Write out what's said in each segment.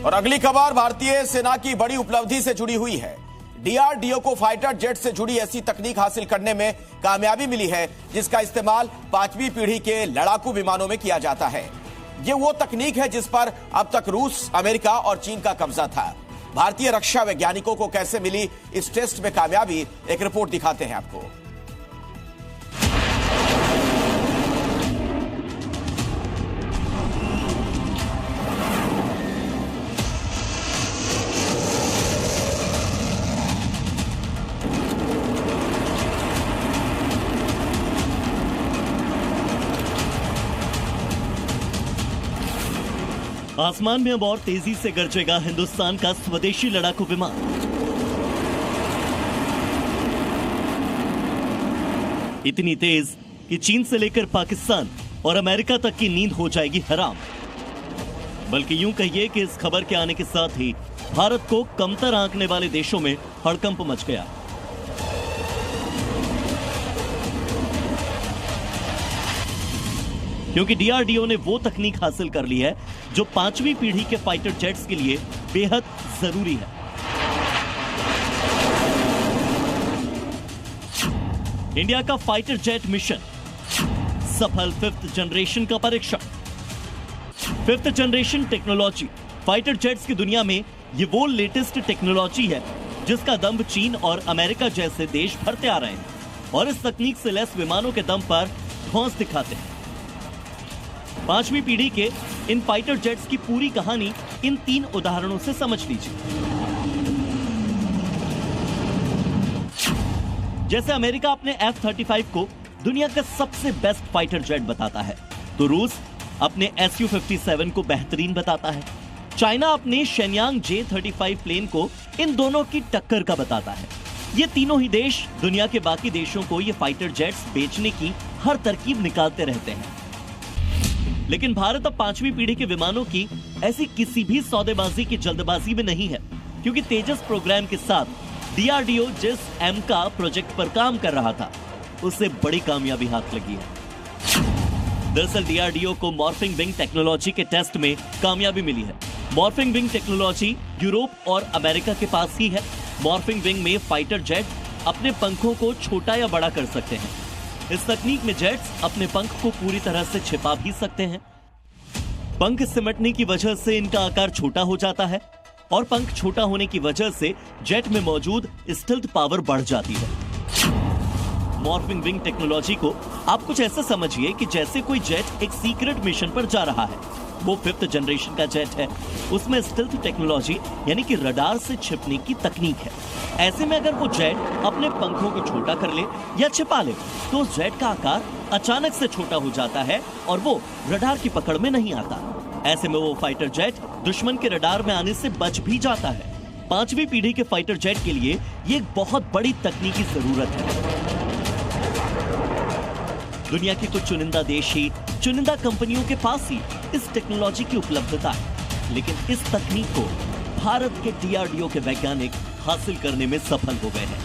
और अगली खबर भारतीय सेना की बड़ी उपलब्धि से जुड़ी हुई है। डीआरडीओ को फाइटर जेट से जुड़ी ऐसी तकनीक हासिल करने में कामयाबी मिली है जिसका इस्तेमाल 5वीं पीढ़ी के लड़ाकू विमानों में किया जाता है। ये वो तकनीक है जिस पर अब तक रूस, अमेरिका और चीन का कब्जा था। भारतीय रक्षा वैज्ञानिकों को कैसे मिली इस टेस्ट में कामयाबी, एक रिपोर्ट दिखाते हैं आपको। आसमान में अब और तेजी से गरजेगा हिंदुस्तान का स्वदेशी लड़ाकू विमान। इतनी तेज कि चीन से लेकर पाकिस्तान और अमेरिका तक की नींद हो जाएगी हराम। बल्कि यूं कहिए कि इस खबर के आने के साथ ही भारत को कमतर आंकने वाले देशों में हड़कंप मच गया। क्योंकि डीआरडीओ ने वो तकनीक हासिल कर ली है जो 5वीं पीढ़ी के फाइटर जेट्स के लिए बेहद जरूरी है। इंडिया का फाइटर जेट मिशन सफल 5th जनरेशन का परीक्षण। 5th generation technology fighter jets की दुनिया में ये वो लेटेस्ट टेक्नोलॉजी है जिसका दम चीन और अमेरिका जैसे देश भरते आ रहे हैं और इस तकनीक से लैस विमानों के दम पर ठोस दिखाते हैं। 5वीं पीढ़ी के इन फाइटर जेट्स की पूरी कहानी इन 3 उदाहरणों से समझ लीजिए। जैसे अमेरिका अपने F-35 को दुनिया का सबसे बेस्ट फाइटर जेट बताता है, तो रूस अपने Su-57 को बेहतरीन बताता है। चाइना अपने शेन्यांग J-35 प्लेन को इन दोनों की टक्कर का बताता है। ये तीनों ही देश दुनिया के बाकी देशों को ये फाइटर जेट्स बेचने की हर तरकीब निकालते रहते हैं। लेकिन भारत अब 5वीं पीढ़ी के विमानों की ऐसी किसी भी सौदेबाजी की जल्दबाजी में नहीं है, क्योंकि तेजस प्रोग्राम के साथ डीआरडीओ जिस एमका प्रोजेक्ट पर काम कर रहा था उससे बड़ी कामयाबी हाथ लगी है। दरअसल डीआरडीओ को मॉर्फिंग विंग टेक्नोलॉजी के टेस्ट में कामयाबी मिली है। मॉर्फिंग विंग टेक्नोलॉजी यूरोप और अमेरिका के पास ही है। मॉर्फिंग विंग में फाइटर जेट अपने पंखों को छोटा या बड़ा कर सकते हैं। इस तकनीक में जेट्स अपने पंख को पूरी तरह से छिपा भी सकते हैं। पंख सिमटने की वजह से इनका आकार छोटा हो जाता है और पंख छोटा होने की वजह से जेट में मौजूद स्टिल्थ पावर बढ़ जाती है। मॉर्फिंग विंग टेक्नोलॉजी को आप कुछ ऐसा समझिए कि जैसे कोई जेट एक सीक्रेट मिशन पर जा रहा है। वो 5th जनरेशन का जेट है, उसमें स्टिल्थ टेक्नोलॉजी यानी कि रडार से छिपने की तकनीक है। ऐसे में अगर वो जेट अपने पंखों को छोटा कर ले या छिपा ले तो उस जेट का आकार अचानक से छोटा हो जाता है और वो रडार की पकड़ में नहीं आता। ऐसे में वो फाइटर जेट दुश्मन के रडार में आने से बच भी जाता है। 5वीं पीढ़ी के फाइटर जेट के लिए ये एक बहुत बड़ी तकनीकी जरूरत है। दुनिया के कुछ चुनिंदा देश ही, चुनिंदा कंपनियों के पास ही इस टेक्नोलॉजी की उपलब्धता है, लेकिन इस तकनीक को भारत के डीआरडीओ के वैज्ञानिक हासिल करने में सफल हो गए हैं।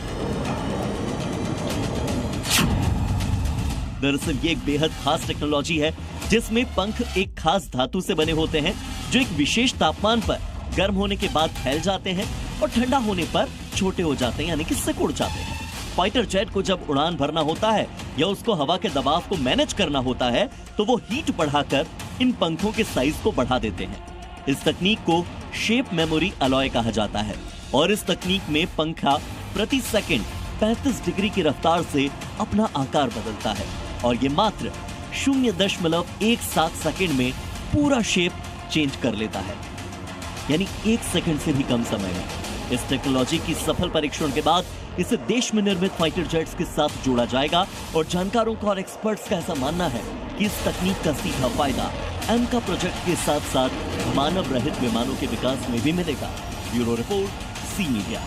दरअसल ये एक बेहद खास टेक्नोलॉजी है जिसमें पंख एक खास धातु से बने होते हैं जो एक विशेष तापमान पर गर्म होने के बाद फैल जाते हैं और ठंडा होने पर छोटे हो जाते हैं, यानी कि सिकुड़ जाते हैं। फाइटर जेट को जब उड़ान भरना होता है या उसको हवा के दबाव को मैनेज करना होता है तो वो हीट बढ़ाकर इन पंखों के साइज को बढ़ा देते हैं। इस तकनीक को शेप मेमोरी अलॉय कहा जाता है और इस तकनीक में पंखा प्रति सेकंड 35 डिग्री की रफ्तार से अपना आकार बदलता है और ये मात्र 0.17 सेकंड में पूरा शेप चेंज कर लेता है, यानी 1 सेकंड से भी कम समय में। इस टेक्नोलॉजी की सफल परीक्षण के बाद इसे देश में निर्मित फाइटर जेट्स के साथ जोड़ा जाएगा और जानकारों का और एक्सपर्ट्स का ऐसा मानना है कि इस तकनीक का सीधा फायदा एमका प्रोजेक्ट के साथ साथ मानव रहित विमानों के विकास में भी मिलेगा। Bureau report, C media.